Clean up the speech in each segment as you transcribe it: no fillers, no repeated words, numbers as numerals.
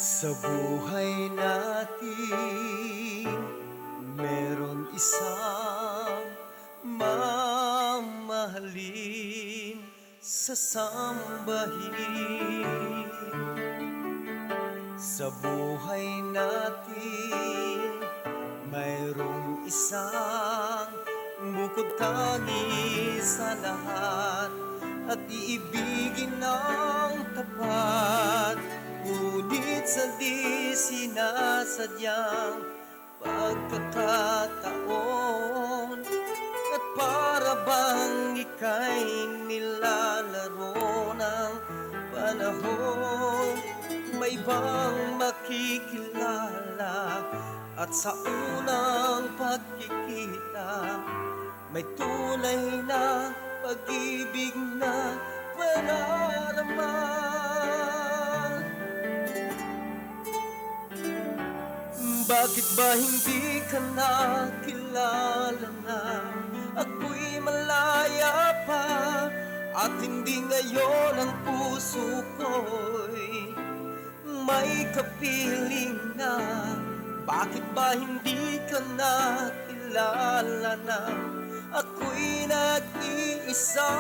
Sa buhay natin, meron isang mamahalin sasambahin. Sa buhay natin, mayroong isang bukod tangi sa lahat at iibigin ng tapat. Ngunit sa di sinasadyang pagkakataon at para bang ika'y nilalaro ng panahon, may bang makikilala at sa unang pagkikita may tunay na pag-ibig na mararama. Bakit ba hindi ka nakilala na ako'y malaya pa at hindi ngayon ang puso ko'y may kapiling na? Bakit ba hindi ka nakilala na ako'y nag-iisa?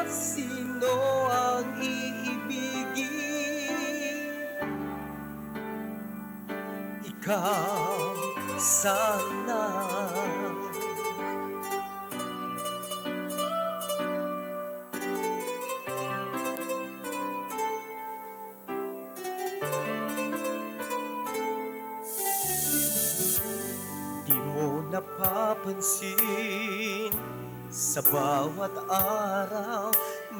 Sino ang iibigin? Ikaw sana. Di mo napapansin sa bawat araw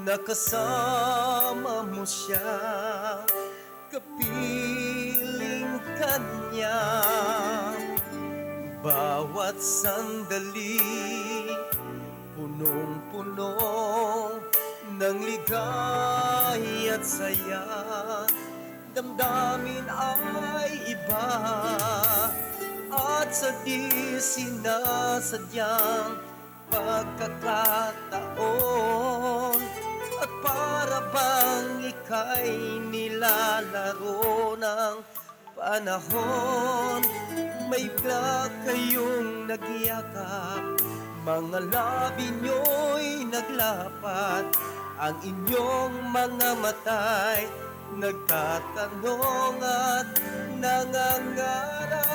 na kasama mo siya, kapiling kanya. Bawat sandali punong-puno ng ligay at saya, damdamin ay iba at sa di sinasadyang pagkakataon at para bang ika'y nilalaro ng panahon, may bigla kayong nagyakap, mga labi nyo'y naglapat, ang inyong mga mata'y nagtatanong at nangangarap.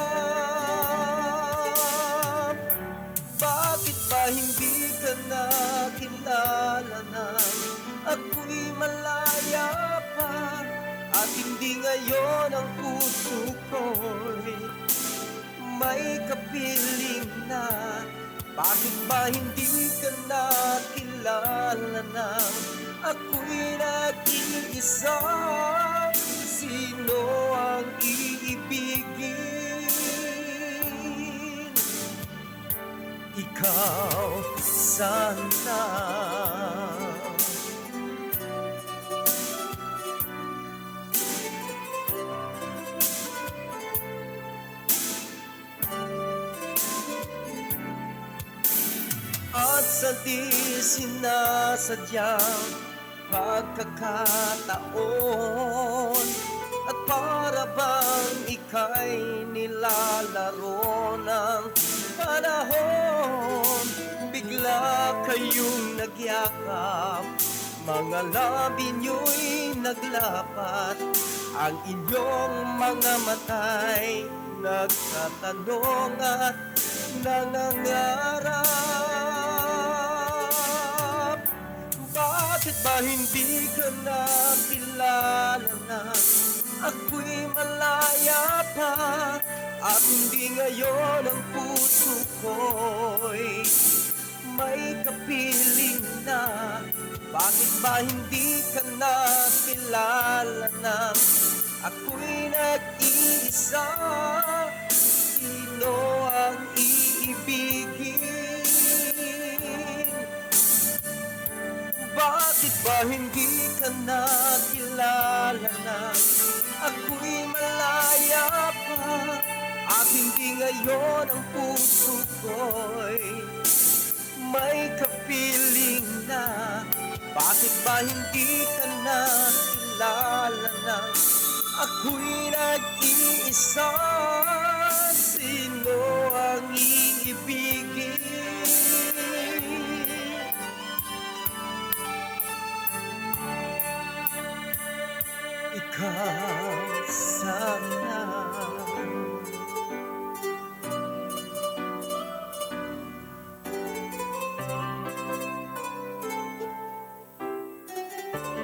Bakit ba hindi ka nakilala na ako'y malaya pa at hindi ngayon ang puso ko'y may kapiling na? Bakit ba hindi ka nakilala na ako'y nag-iisa? Sino ang iibigin? Ikaw sana. At sa di sinasadyang pagkakataon at para bang ika'y nilalaro ng panahon, bigla kayong nagyakap, mga labi nyo'y naglapat, ang inyong mga mata'y nagtatanong at nangangarap. Bakit ba hindi ka nakilala na ako'y malaya pa at hindi ngayon ang puso ko'y may kapiling na? Bakit ba hindi ka nakilala na ako'y nag-iisa? Sino ang iibigin? Bakit ba hindi ka nakilala na ako'y malaya pa at hindi ngayon ang puso ko'y may kapiling na? Bakit ba hindi ka nakilala na Ako'y nag-iisa, sino ang iibigin? Ikaw sana.